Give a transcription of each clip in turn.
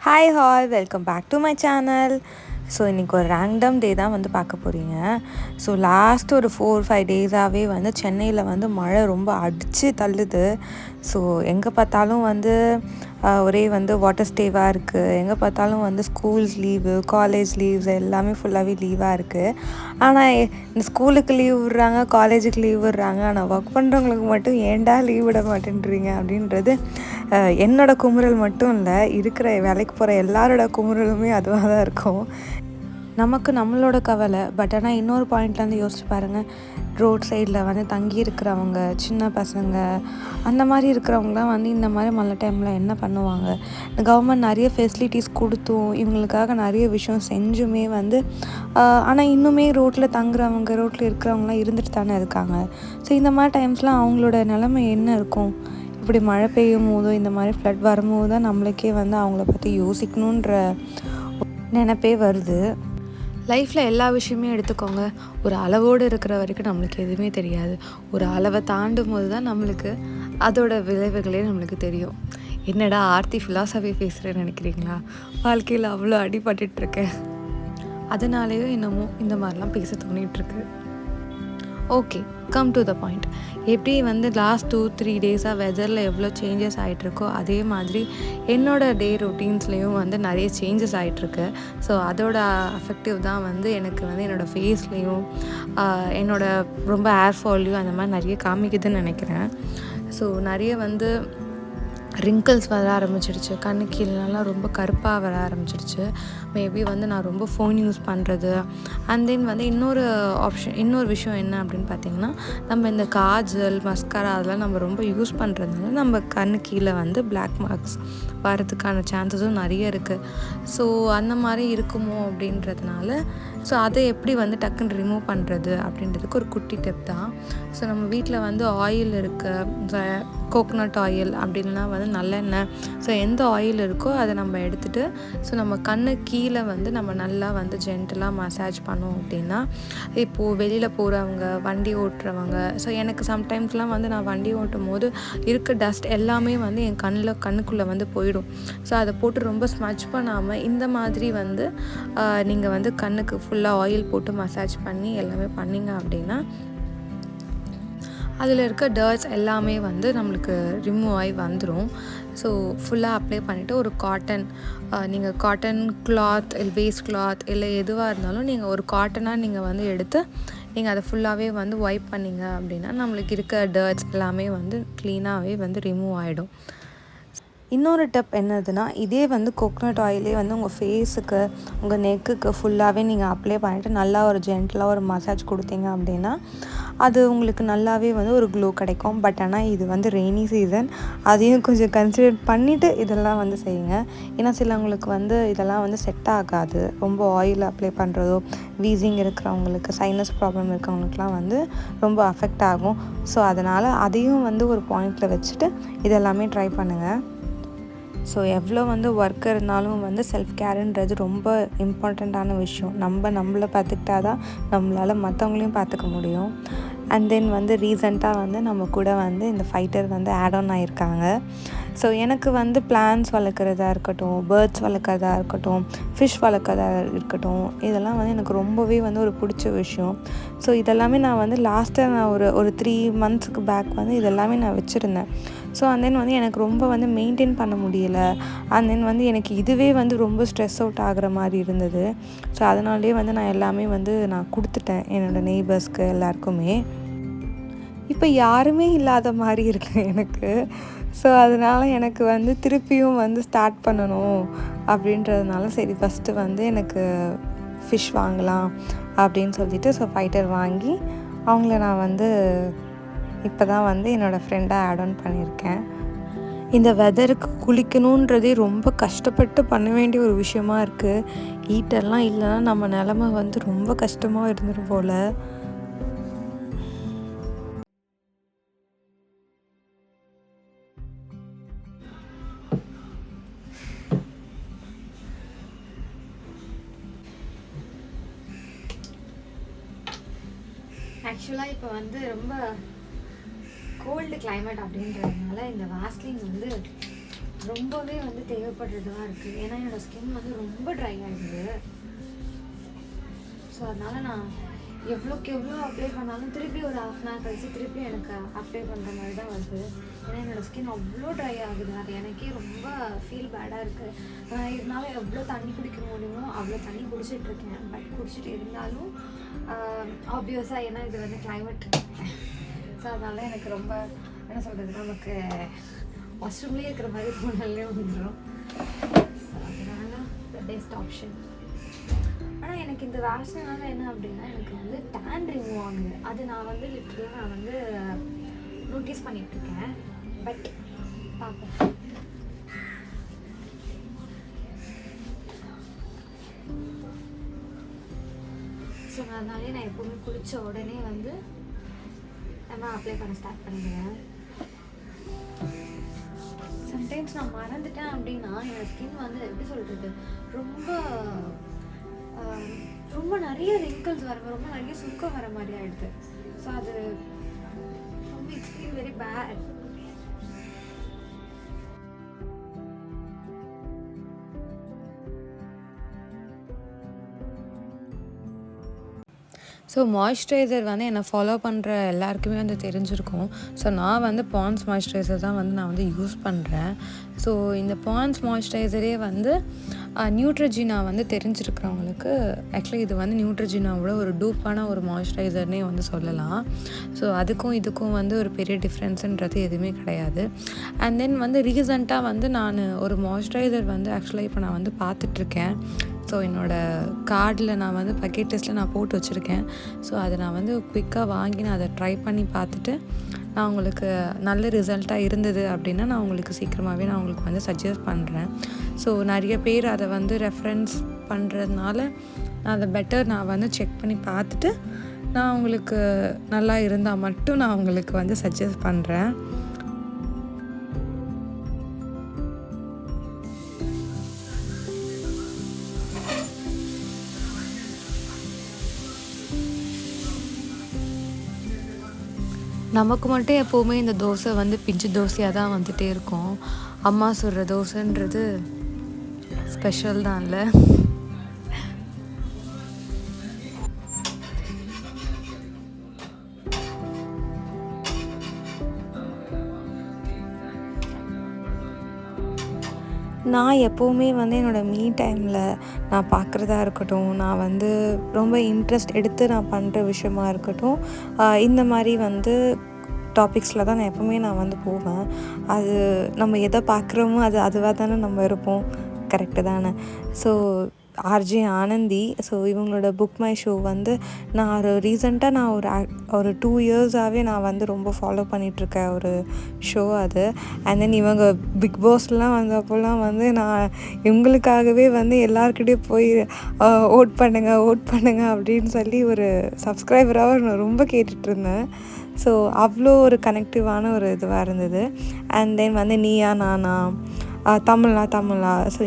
Hi all, welcome back to my channel. So இன்றைக்கி ஒரு random day தான் வந்து பார்க்க போகிறீங்க. ஸோ லாஸ்ட் ஒரு 4-5 டேஸாகவே வந்து சென்னையில் வந்து மழை ரொம்ப அடித்து தள்ளுது. ஸோ எங்கே பார்த்தாலும் வந்து ஒரே வந்து வாட்டர் ஸ்டேவாக இருக்குது. எங்கே பார்த்தாலும் வந்து ஸ்கூல்ஸ் லீவு, காலேஜ் லீவ்ஸ் எல்லாமே ஃபுல்லாகவே லீவாக இருக்குது. ஆனால் இந்த ஸ்கூலுக்கு லீவ் விடுறாங்க, காலேஜுக்கு லீவ் விடுறாங்க, ஆனால் ஒர்க் பண்ணுறவங்களுக்கு மட்டும் ஏன்டா லீவ் விட மாட்டேன்றீங்க அப்படின்றது என்னோடய குமுறல் மட்டும் இல்லை, இருக்கிற வேலைக்கு போகிற எல்லாரோட குமுறலுமே அதுவாக தான் இருக்கும். நமக்கு நம்மளோட கவலை. பட் ஆனால் இன்னொரு பாயிண்ட்லேருந்து யோசிச்சு பாருங்கள், ரோட் சைடில் வந்து தங்கி இருக்கிறவங்க, சின்ன பசங்க, அந்த மாதிரி இருக்கிறவங்களாம் வந்து இந்த மாதிரி மழை டைமில் என்ன பண்ணுவாங்க? இந்த கவர்மெண்ட் நிறைய ஃபெசிலிட்டிஸ் கொடுத்தும் இவங்களுக்காக நிறைய விஷயம் செஞ்சுமே வந்து ஆனால் இன்னுமே ரோட்டில் தங்குறவங்க, ரோட்டில் இருக்கிறவங்களாம் இருந்துட்டு தானே இருக்காங்க. ஸோ இந்த மாதிரி டைம்ஸ்லாம் அவங்களோட நிலைமை என்ன இருக்கும்? இப்படி மழை பெய்யும் போதோ இந்த மாதிரி ஃப்ளட் வரும்போது தான் நம்மளுக்கே வந்து அவங்கள பற்றி யோசிக்கணுன்ற நினைப்பே வருது. லைஃப்பில் எல்லா விஷயமே எடுத்துக்கோங்க, ஒரு அளவோடு இருக்கிற வரைக்கும் நம்மளுக்கு எதுவுமே தெரியாது. ஒரு அளவை தாண்டும் போது தான் நம்மளுக்கு அதோட விளைவுகளே நம்மளுக்கு தெரியும். என்னடா ஆர்த்தி ஃபிலாசபி பேசுகிறேன்னு நினைக்கிறீங்களா? வாழ்க்கையில் அவ்வளோ அடிபட்டுருக்கேன், அதனாலேயோ என்னமோ இந்த மாதிரிலாம் பேச தோணிகிட்ருக்கு. Okay, come to the point. எப்படி வந்து லாஸ்ட் 2-3 டேஸாக வெதரில் எவ்வளோ சேஞ்சஸ் ஆகிட்ருக்கோ அதே மாதிரி என்னோடய டே ரொட்டீன்ஸ்லேயும் வந்து நிறைய சேஞ்சஸ் ஆகிட்ருக்கு. ஸோ அதோட அஃபெக்டிவ் தான் வந்து எனக்கு வந்து என்னோடய ஃபேஸ்லேயும் என்னோடய ரொம்ப ஏர்ஃபால்லையும் அந்த மாதிரி நிறைய காமிக்குதுன்னு நினைக்கிறேன். ஸோ நிறைய வந்து ரிங்கிள்ஸ் வர ஆரம்பிச்சிடுச்சு, கண்ணு கீழெலாம் ரொம்ப கருப்பாக வர ஆரம்பிச்சிடுச்சு. மேபி வந்து நான் ரொம்ப ஃபோன் யூஸ் பண்ணுறது. அண்ட் தென் வந்து இன்னொரு விஷயம் என்ன அப்படின்னு பார்த்திங்கன்னா, நம்ம இந்த காஜல், மஸ்காரா அதெல்லாம் நம்ம ரொம்ப யூஸ் பண்ணுறதுனால நம்ம கண்ணு கீழே வந்து பிளாக் மார்க்ஸ் வரதுக்கான சான்சஸும் நிறைய இருக்குது. ஸோ அந்த மாதிரி இருக்குமோ அப்படின்றதுனால ஸோ அதை எப்படி வந்து டக்குன்னு ரிமூவ் பண்ணுறது அப்படின்றதுக்கு ஒரு குட்டி டிப் தான். ஸோ நம்ம வீட்டில் வந்து ஆயில் இருக்குது, கோகோனட் ஆயில் அப்படின்னா வந்து நல்லெண்ணெய், ஸோ எந்த ஆயில் இருக்கோ அதை நம்ம எடுத்துகிட்டு ஸோ நம்ம கண்ணு கீழே வந்து நம்ம நல்லா வந்து ஜென்டலாக மசாஜ் பண்ணோம் அப்படின்னா, இப்போது வெளியில் போகிறவங்க, வண்டி ஓட்டுறவங்க, ஸோ எனக்கு சம்டைம்ஸ்லாம் வந்து நான் வண்டி ஓட்டும் போது இருக்க டஸ்ட் எல்லாமே வந்து என் கண்ணுக்குள்ளே வந்து போயிடும். ஸோ அதை போட்டு ரொம்ப ஸ்மச் பண்ணாமல் இந்த மாதிரி வந்து நீங்கள் வந்து கண்ணுக்கு ஃபுல்லாக ஆயில் போட்டு மசாஜ் பண்ணி எல்லாமே பண்ணிங்க அப்படின்னா அதில் இருக்க டர்ட்ஸ் எல்லாமே வந்து நம்மளுக்கு ரிமூவ் ஆகி வந்துடும். ஸோ ஃபுல்லாக அப்ளை பண்ணிவிட்டு ஒரு நீங்கள் காட்டன் கிளாத் இல்லை வேஸ்ட் கிளாத் இல்லை எதுவாக இருந்தாலும் நீங்கள் ஒரு காட்டனாக நீங்கள் வந்து எடுத்து நீங்கள் அதை ஃபுல்லாகவே வந்து வைப் பண்ணிங்க அப்படின்னா நம்மளுக்கு இருக்க டர்ட்ஸ் எல்லாமே வந்து க்ளீனாகவே வந்து ரிமூவ் ஆகிடும். இன்னொரு டிப் என்னதுன்னா, இதே வந்து கோகோனட் ஆயிலே வந்து உங்கள் ஃபேஸுக்கு, உங்கள் நெக்குக்கு ஃபுல்லாகவே நீங்கள் அப்ளை பண்ணிவிட்டு நல்லா ஒரு ஜென்டலாக ஒரு மசாஜ் கொடுத்தீங்க அப்படின்னா அது உங்களுக்கு நல்லாவே வந்து ஒரு க்ளோ கிடைக்கும். பட் ஆனால் இது வந்து ரெய்னி சீசன், அதையும் கொஞ்சம் கன்சிடர் பண்ணிவிட்டு இதெல்லாம் வந்து செய்யுங்க. ஏன்னா சிலவங்களுக்கு வந்து இதெல்லாம் வந்து செட் ஆகாது. ரொம்ப ஆயில் அப்ளை பண்ணுறதோ, வீசிங் இருக்கிறவங்களுக்கு, சைனஸ் ப்ராப்ளம் இருக்கிறவங்களுக்குலாம் வந்து ரொம்ப அஃபெக்ட் ஆகும். ஸோ அதனால் அதையும் வந்து ஒரு பாயிண்டில் வச்சுட்டு இதெல்லாமே ட்ரை பண்ணுங்கள். ஸோ எவ்வளோ வந்து ஒர்க் இருந்தாலும் வந்து செல்ஃப் கேருன்றது ரொம்ப இம்பார்ட்டண்ட்டான விஷயம். நம்மளை பார்த்துக்கிட்டா தான் நம்மளால் மற்றவங்களையும் பார்த்துக்க முடியும். அண்ட் தென் வந்து ரீசெண்டாக வந்து நம்ம கூட வந்து இந்த ஃபைட்டர் வந்து ஆட் ஆன் ஆகியிருக்காங்க. ஸோ எனக்கு வந்து பிளான்ஸ் வளர்க்குறதா இருக்கட்டும், பேர்ட்ஸ் வளர்க்குறதா இருக்கட்டும், ஃபிஷ் வளர்க்குறதா இருக்கட்டும், இதெல்லாம் வந்து எனக்கு ரொம்பவே வந்து ஒரு பிடிச்ச விஷயம். ஸோ இதெல்லாமே நான் வந்து லாஸ்ட்டாக நான் ஒரு 3 மந்த்ஸுக்கு பேக் வந்து இதெல்லாமே நான் வச்சுருந்தேன். ஸோ அண்ட் தென் வந்து எனக்கு ரொம்ப வந்து மெயின்டைன் பண்ண முடியலை. அண்ட் தென் வந்து எனக்கு இதுவே வந்து ரொம்ப ஸ்ட்ரெஸ் அவுட் ஆகிற மாதிரி இருந்தது. ஸோ அதனாலே வந்து நான் எல்லாமே வந்து நான் கொடுத்துட்டேன் என்னோடய நெய்பர்ஸ்க்கு எல்லாருக்குமே. இப்போ யாருமே இல்லாத மாதிரி இருக்கு எனக்கு. ஸோ அதனால் எனக்கு வந்து திருப்பியும் வந்து ஸ்டார்ட் பண்ணணும் அப்படின்றதுனால சரி ஃபஸ்ட்டு வந்து எனக்கு ஃபிஷ் வாங்கலாம் அப்படின்னு சொல்லிட்டு ஸோ ஃபைட்டர் வாங்கி அவங்கள நான் வந்து இப்போ தான் வந்து என்னோடய ஃப்ரெண்டாக ஆட் ஆன் பண்ணியிருக்கேன். இந்த வெதருக்கு குளிக்கணுன்றதே ரொம்ப கஷ்டப்பட்டு பண்ண வேண்டிய ஒரு விஷயமா இருக்குது. ஹீட்டர்லாம் இல்லைன்னா நம்ம நிலமை வந்து ரொம்ப கஷ்டமாக இருந்துடும் போல். ஆக்சுவலாக இப்போ வந்து ரொம்ப கோல்டு கிளைமேட் அப்படின்றதுனால இந்த வாஸ்லின் வந்து ரொம்பவே வந்து தேவைப்படுறதுவாக இருக்குது. ஏன்னா என்னோடய ஸ்கின் வந்து ரொம்ப ட்ரை ஆகிடுது. ஸோ அதனால் நான் எவ்வளோக்கு எவ்வளோ அப்ளை பண்ணாலும் திருப்பி ஒரு 1/2 hour கழிச்சு திருப்பி எனக்கு அப்ளை பண்ணுற மாதிரி தான் வருது. ஏன்னா என்னோடய ஸ்கின் அவ்வளோ ட்ரை ஆகுது. அது எனக்கே ரொம்ப ஃபீல் பேடாக இருக்குது. இருந்தாலும் எவ்வளோ தண்ணி குடிக்க முடியுமோ அவ்வளோ தண்ணி குடிச்சிட்ருக்கேன். பட் குடிச்சிட்டு இருந்தாலும் ஆப்வியஸாக ஏன்னா இது வந்து கிளைமேட். ஸோ அதனால் எனக்கு ரொம்ப என்ன சொல்கிறது, நமக்கு வாஷ்ரூம்லேயே இருக்கிற மாதிரி சூழ்நிலையே வந்துடும். ஸோ அதனால் பெஸ்ட் ஆப்ஷன். ஆனால் எனக்கு இந்த வேக்சினால என்ன அப்படின்னா எனக்கு வந்து டேன் ரிமூவ் ஆகுது. அது நான் வந்து லிட்டரலாக நான் வந்து நோட்டீஸ் பண்ணிகிட்ருக்கேன். பட் பார்ப்போம். ஸோ அதனாலே நான் எப்போவுமே குளித்த உடனே வந்து நம்ம அப்ளை பண்ண ஸ்டார்ட் பண்ணிடுவேன். சம்டைம்ஸ் நான் மறந்துட்டேன் அப்படின்னா என்னோடய ஸ்கின் வந்து எப்படி சொல்கிறது, ரொம்ப நிறைய ரிங்கிள்ஸ் ரொம்ப நிறைய சுருக்கம் வர மாதிரி ஆகிடுது. ஸோ அது ரொம்ப it's feel very bad. So moisturiser வந்து என்னை ஃபாலோ பண்ணுற எல்லாருக்குமே வந்து தெரிஞ்சிருக்கும். ஸோ நான் வந்து பாண்ட்ஸ் மாய்ஸ்சரைசர் தான் வந்து நான் வந்து யூஸ் பண்ணுறேன். ஸோ இந்த பாண்ட்ஸ் மாய்ஸ்சரைசரே வந்து நியூட்ரஜினா வந்து தெரிஞ்சிருக்கிறவங்களுக்கு ஆக்சுவலி இது வந்து நியூட்ரஜினாவோட ஒரு டூப்பான ஒரு மாய்ஸ்சரைசர்னே வந்து சொல்லலாம். ஸோ அதுக்கும் இதுக்கும் வந்து ஒரு பெரிய டிஃப்ரென்ஸுன்றது எதுவுமே கிடையாது. அண்ட் தென் வந்து ரீசெண்டாக வந்து நான் ஒரு மாய்ஸ்சரைசர் வந்து ஆக்சுவலாக இப்போ நான் வந்து பார்த்துட்ருக்கேன். ஸோ என்னோடய கார்டில் நான் வந்து பக்கெட் லிஸ்ட்டில் நான் போட்டு வச்சுருக்கேன். ஸோ அதை நான் வந்து குயிக்காக வாங்கி நான் அதை ட்ரை பண்ணி பார்த்துட்டு நான் உங்களுக்கு நல்ல ரிசல்ட்டாக இருந்தது அப்படின்னா நான் உங்களுக்கு சீக்கிரமாகவே நான் உங்களுக்கு வந்து சஜஸ்ட் பண்ணுறேன். ஸோ நிறைய பேர் அதை வந்து ரெஃபரன்ஸ் பண்ணுறதுனால நான் அதை பெட்டர் நான் வந்து செக் பண்ணி பார்த்துட்டு நான் உங்களுக்கு நல்லா இருந்தால் மட்டும் நான் உங்களுக்கு வந்து சஜஸ்ட் பண்ணுறேன். நமக்கு மட்டும் எப்போவுமே இந்த தோசை வந்து பிஞ்சு தோசையாக தான் வந்துகிட்டே இருக்கும். அம்மா சுடுற தோசைன்றது ஸ்பெஷல் தான் இல்லை. நான் எப்போவுமே வந்து என்னோடய மீ டைமில் நான் பார்க்குறதா இருக்கட்டும், நான் வந்து ரொம்ப இன்ட்ரெஸ்ட் எடுத்து நான் பண்ணுற விஷயமா இருக்கட்டும், இந்த மாதிரி வந்து டாபிக்ஸில் தான் நான் எப்போவுமே நான் வந்து போவேன். அது நம்ம எதை பார்க்குறோமோ அதுவாக தானே நம்ம இருப்போம். கரெக்டு தானே? ஸோ ஆர்ஜே ஆனந்தி, ஸோ இவங்களோட புக் மை ஷோ வந்து நான் ரீசெண்டாக நான் ஒரு 2 இயர்ஸாகவே நான் வந்து ரொம்ப ஃபாலோ பண்ணிகிட்ருக்க ஒரு ஷோ அது. அண்ட் தென் இவங்க பிக் பாஸ்லாம் வந்தப்போலாம் வந்து நான் இவங்களுக்காகவே வந்து எல்லாருக்கிட்டேயும் போய் ஓட் பண்ணுங்க அப்படின்னு சொல்லி ஒரு சப்ஸ்கிரைபராக நான் ரொம்ப கேட்டுட்ருந்தேன். ஸோ அவ்வளோ ஒரு கனெக்டிவான ஒரு இதுவாக இருந்தது. அண்ட் தென் வந்து நீயா நானா, தமிழா, ஸோ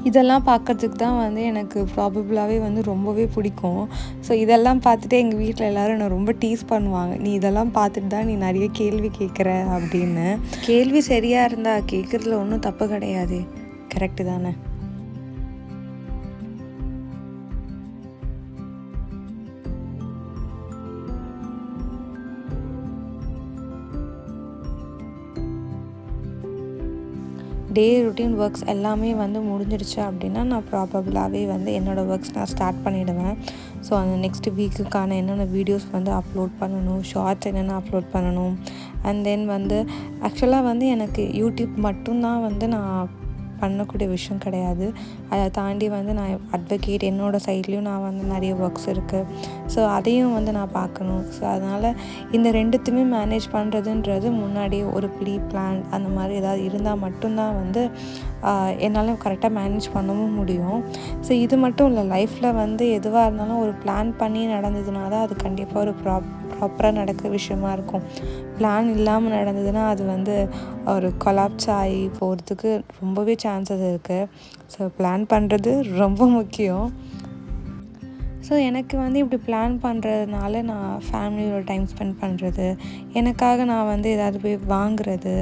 இதெல்லாம் பார்க்குறதுக்கு தான் வந்து எனக்கு ப்ராபபிளாகவே வந்து ரொம்பவே பிடிக்கும். ஸோ இதெல்லாம் பார்த்துட்டு எங்கள் வீட்டில் எல்லோரும் என்னை ரொம்ப டீஸ் பண்ணுவாங்க, நீ இதெல்லாம் பார்த்துட்டு தான் நீ நிறைய கேள்வி கேட்குற அப்படின்னு. கேள்வி சரியாக இருந்தால் கேட்குறதுல ஒன்றும் தப்பு கிடையாது. கரெக்டு தானே? டே ரொட்டீன் ஒர்க்ஸ் எல்லாமே வந்து முடிஞ்சிடுச்சு அப்படின்னா நான் ப்ராபபிளாகவே வந்து என்னோடய ஒர்க்ஸ் நான் ஸ்டார்ட் பண்ணிவிடுவேன். ஸோ அந்த நெக்ஸ்ட் வீக்குக்கான என்னென்ன வீடியோஸ் வந்து அப்லோட் பண்ணணும், ஷார்ட்ஸ் என்னென்ன அப்லோட் பண்ணணும். அண்ட் தென் வந்து ஆக்சுவலாக வந்து எனக்கு யூடியூப் மட்டும்தான் வந்து நான் பண்ணக்கூடிய விஷயம் கிடையாது. அதை தாண்டி வந்து நான் அட்வொகேட் என்னோடய சைட்லேயும் நான் வந்து நிறைய ஒர்க்ஸ் இருக்குது. ஸோ அதையும் வந்து நான் பார்க்கணும். ஸோ அதனால் இந்த ரெண்டுத்தையுமே மேனேஜ் பண்ணுறதுன்றது முன்னாடியே ஒரு பிளான் அந்த மாதிரி ஏதாவது இருந்தால் மட்டும்தான் வந்து என்னால் கரெக்டாக மேனேஜ் பண்ணவும் முடியும். ஸோ இது மட்டும் இல்லை, லைஃப்பில் வந்து எதுவாக இருந்தாலும் ஒரு பிளான் பண்ணி நடந்ததுனா தான் அது கண்டிப்பாக ஒரு ப்ராப்பராக நடக்கிற விஷயமா இருக்கும். பிளான் இல்லாமல் நடந்ததுன்னா அது வந்து ஒரு கொலாப்ஸ் ஆகி போகிறதுக்கு ரொம்பவே சான்சஸ் இருக்குது. ஸோ பிளான் பண்ணுறது ரொம்ப முக்கியம். ஸோ எனக்கு வந்து இப்படி பிளான் பண்ணுறதுனால நான் ஃபேமிலியோட டைம் ஸ்பெண்ட் பண்ணுறது, எனக்காக நான் வந்து ஏதாவது போய் வாங்குறது,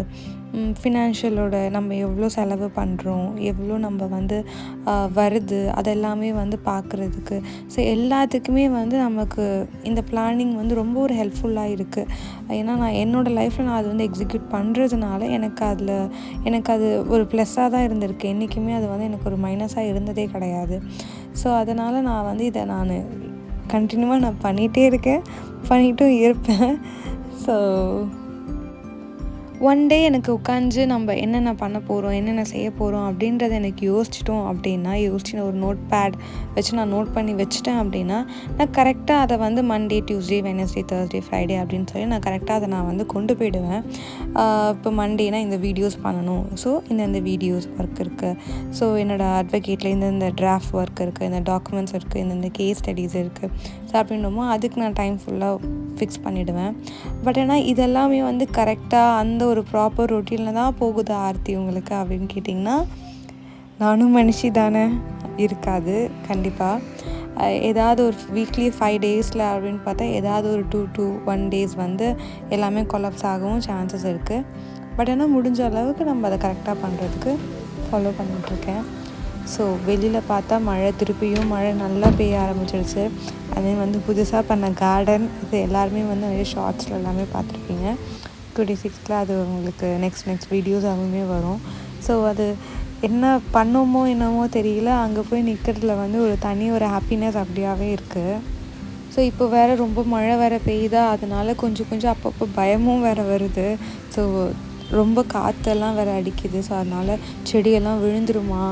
ஃபினான்ஷியலோட நம்ம எவ்வளோ செலவு பண்ணுறோம், எவ்வளோ நம்ம வந்து வருது, அதெல்லாமே வந்து பார்க்குறதுக்கு. ஸோ எல்லாத்துக்குமே வந்து நமக்கு இந்த பிளானிங் வந்து ரொம்ப ஒரு ஹெல்ப்ஃபுல்லாக இருக்குது. ஏன்னா நான் என்னோடய லைஃப்பில் நான் அது வந்து எக்ஸிக்யூட் பண்ணுறதுனால எனக்கு அது ஒரு ப்ளஸ்ஸாக தான் இருந்திருக்கு. என்றைக்குமே அது வந்து எனக்கு ஒரு மைனஸாக இருந்ததே கிடையாது. ஸோ அதனால் நான் வந்து இதை கண்டினியூவாக நான் பண்ணிகிட்டே இருக்கேன், பண்ணிகிட்டும் இருப்பேன். ஸோ ஒன் டே எனக்கு உட்காந்து நம்ம என்னென்ன பண்ண போகிறோம், என்னென்ன செய்ய போகிறோம் அப்படின்றத எனக்கு யோசிச்சிட்டோம் அப்படின்னா, யோசிச்சு ஒரு நோட் பேட் வச்சு நான் நோட் பண்ணி வச்சுட்டேன் அப்படின்னா, நான் கரெக்டாக அதை வந்து Monday, Tuesday, Wednesday, Thursday, Friday அப்படின்னு சொல்லி நான் கரெக்டாக அதை நான் வந்து கொண்டு போயிடுவேன். இப்போ மண்டேனா இந்த வீடியோஸ் பண்ணணும், ஸோ இந்த வீடியோஸ் ஒர்க் இருக்குது, ஸோ என்னோடய அட்வொகேட்டில் இந்த டிராஃப்ட் ஒர்க் இருக்குது, இந்த டாக்குமெண்ட்ஸ் இருக்குது, இந்த கேஸ் ஸ்டடீஸ் இருக்குது. ஸோ அப்படின்றமோ அதுக்கு நான் டைம் ஃபுல்லாக ஃபிக்ஸ் பண்ணிவிடுவேன். பட் ஆனால் இதெல்லாமே வந்து கரெக்டாக அந்த ஒரு ப்ராப்பர் ரொட்டீனில் தான் போகுது ஆர்த்தி உங்களுக்கு அப்படின்னு கேட்டிங்கன்னா, நானும் மனுஷி தானே, இருக்காது கண்டிப்பாக. ஏதாவது ஒரு வீக்லி 5 டேஸில் அப்படின்னு பார்த்தா ஏதாவது ஒரு 2 to 1 days வந்து எல்லாமே கொலாப்ஸ் ஆகவும் சான்சஸ் இருக்குது. பட் ஆனால் முடிஞ்ச அளவுக்கு நம்ம அதை கரெக்டாக பண்ணுறதுக்கு ஃபாலோ பண்ணிகிட்ருக்கேன். ஸோ வெளியில் பார்த்தா திருப்பியும் மழை நல்லா பெய்ய ஆரம்பிச்சிடுச்சு. அதே வந்து புதுசாக பண்ண கார்டன் இது எல்லாருமே வந்து நிறைய ஷார்ட்ஸில் எல்லாமே பார்த்துருப்பீங்க. 26th அது உங்களுக்கு நெக்ஸ்ட் வீடியோஸாகவுமே வரும். ஸோ அது என்ன பண்ணோமோ என்னமோ தெரியல, அங்கே போய் நிற்கிறதுல வந்து ஒரு ஹாப்பினஸ் அப்படியாகவே இருக்குது. ஸோ இப்போ வேறு ரொம்ப மழை வேறு பெய்யுதா, அதனால கொஞ்சம் அப்பப்போ பயமும் வேறு வருது. ஸோ ரொம்ப காற்றெல்லாம் வேறு அடிக்குது. ஸோ அதனால் செடியெல்லாம் விழுந்துருமா,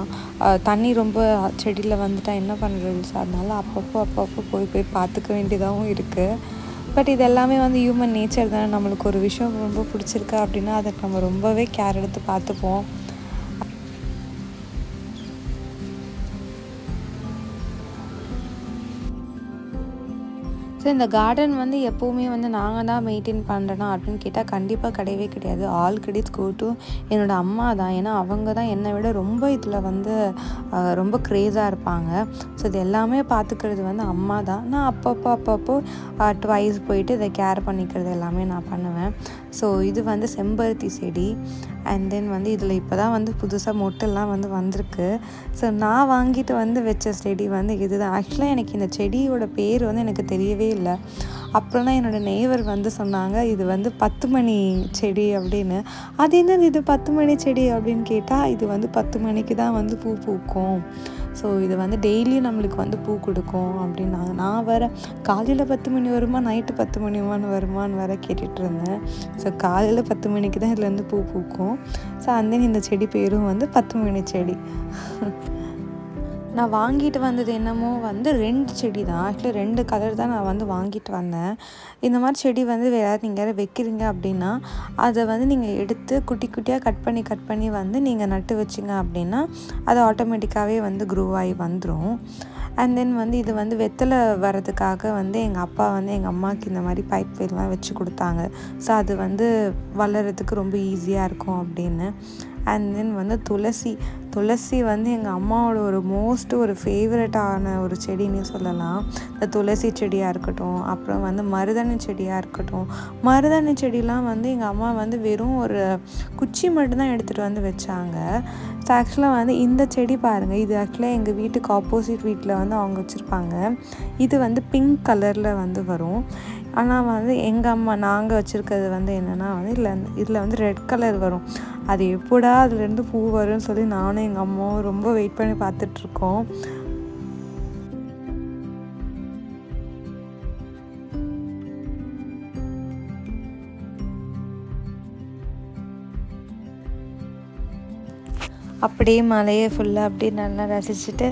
தண்ணி ரொம்ப செடியில் வந்துட்டால் என்ன பண்ணுறது. ஸோ அதனால் அப்பப்போ போய் பார்த்துக்க வேண்டியதாகவும் இருக்குது. பட் இது எல்லாமே வந்து ஹியூமன் நேச்சர் தானே. நம்மளுக்கு ஒரு விஷயம் ரொம்ப பிடிச்சிருக்கா அப்படின்னா அதுக்கு நம்ம ரொம்பவே கேர் எடுத்து பார்த்துப்போம். ஸோ இந்த கார்டன் வந்து எப்போவுமே வந்து நாங்கள் தான் மெயின்டைன் பண்ணுறோன்னா அப்படின்னு கேட்டால் கண்டிப்பாக கிடையவே கிடையாது. ஆல் கிரெடிட்ஸ் கோ டு என்னோடய அம்மா தான். ஏன்னா அவங்க தான் என்னை விட ரொம்ப இதில் வந்து ரொம்ப க்ரேஸாக இருப்பாங்க. ஸோ இது எல்லாமே பார்த்துக்கிறது வந்து அம்மா தான். நான் அப்பப்போ ட்வைஸ் போயிட்டு இதை கேர் பண்ணிக்கிறது எல்லாமே நான் பண்ணுவேன். ஸோ இது வந்து செம்பருத்தி செடி. அண்ட் தென் வந்து இதில் இப்போ தான் வந்து புதுசாக மொட்டெல்லாம் வந்து வந்திருக்கு. ஸோ நான் வாங்கிட்டு வந்து வச்ச செடி வந்து இதுதான். ஆக்சுவலாக எனக்கு இந்த செடியோட பேர் வந்து எனக்கு தெரியவே இல்லை. அப்புறம் தான் என்னோடய நெய்வர் வந்து சொன்னாங்க, இது வந்து 10 மணி செடி அப்படின்னு. அது என்னது இது 10 மணி செடி அப்படின்னு கேட்டால், இது வந்து 10 மணிக்கு தான் வந்து பூ பூக்கும். ஸோ இது வந்து டெய்லியும் நம்மளுக்கு வந்து பூ கொடுக்கும் அப்படின்னாங்க. நான் வேறு காலையில் 10 மணி வருமா, நைட்டு 10 மணிவான்னு வருமானு வேறு கேட்டுட்ருந்தேன். ஸோ காலையில் 10 மணிக்கு தான் இதில் வந்து பூ பூக்கும். ஸோ இந்த செடி பேரும் வந்து 10 மணி செடி. நான் வாங்கிட்டு வந்தது என்னமோ வந்து 2 செடி தான். ஆக்சுவலி 2 கலர் தான் நான் வந்து வாங்கிட்டு வந்தேன். இந்த மாதிரி செடி வந்து வேறு நீங்கள் யாரும் வைக்கிறீங்க அப்படின்னா அதை வந்து நீங்கள் எடுத்து குட்டி குட்டியாக கட் பண்ணி வந்து நீங்கள் நட்டு வச்சிங்க அப்படின்னா அது ஆட்டோமேட்டிக்காகவே வந்து க்ரோ ஆகி வந்துடும். அண்ட் தென் வந்து இது வந்து வெத்தலை வரதுக்காக வந்து எங்கள் அப்பா வந்து எங்கள் அம்மாவுக்கு இந்த மாதிரி பைப் வேர்லாம் வச்சு கொடுத்தாங்க. ஸோ அது வந்து வளர்கிறதுக்கு ரொம்ப ஈஸியாக இருக்கும் அப்படின்னு. அண்ட் தென் வந்து துளசி வந்து எங்கள் அம்மாவோட ஒரு ஃபேவரட்டான ஒரு செடின்னு சொல்லலாம். இந்த துளசி செடியாக இருக்கட்டும், அப்புறம் வந்து மருதாணி செடியாக இருக்கட்டும். மருதாணி செடிலாம் வந்து எங்கள் அம்மா வந்து வெறும் ஒரு குச்சி மட்டும்தான் எடுத்துகிட்டு வந்து வச்சாங்க. ஸோ ஆக்சுவலாக வந்து இந்த செடி பாருங்கள், இது ஆக்சுவலாக எங்கள் வீட்டுக்கு ஆப்போசிட் வீட்டில் வந்து அவங்க வச்சுருப்பாங்க. இது வந்து பிங்க் கலரில் வந்து வரும். ஆனால் வந்து நாங்கள் வச்சுருக்கிறது வந்து என்னென்னா வந்து இதில் வந்து ரெட் கலர் வரும். அது எப்படா அதுலேருந்து பூ வரும்னு சொல்லி நானும் எங்கள் அம்மாவும் ரொம்ப வெயிட் பண்ணி பார்த்துட்ருக்கோம். அப்படியே மலையை ஃபுல்லாக அப்படியே நல்லா ரசிச்சுட்டு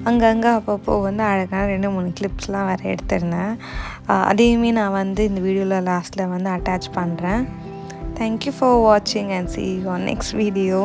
அங்கங்கே அப்பப்போ வந்து அழகான 2-3 கிளிப்ஸ்லாம் வேறு எடுத்திருந்தேன். அதையுமே நான் வந்து இந்த வீடியோவில் லாஸ்ட்டில் வந்து அட்டாச் பண்ணுறேன். Thank you for watching and see you on next video.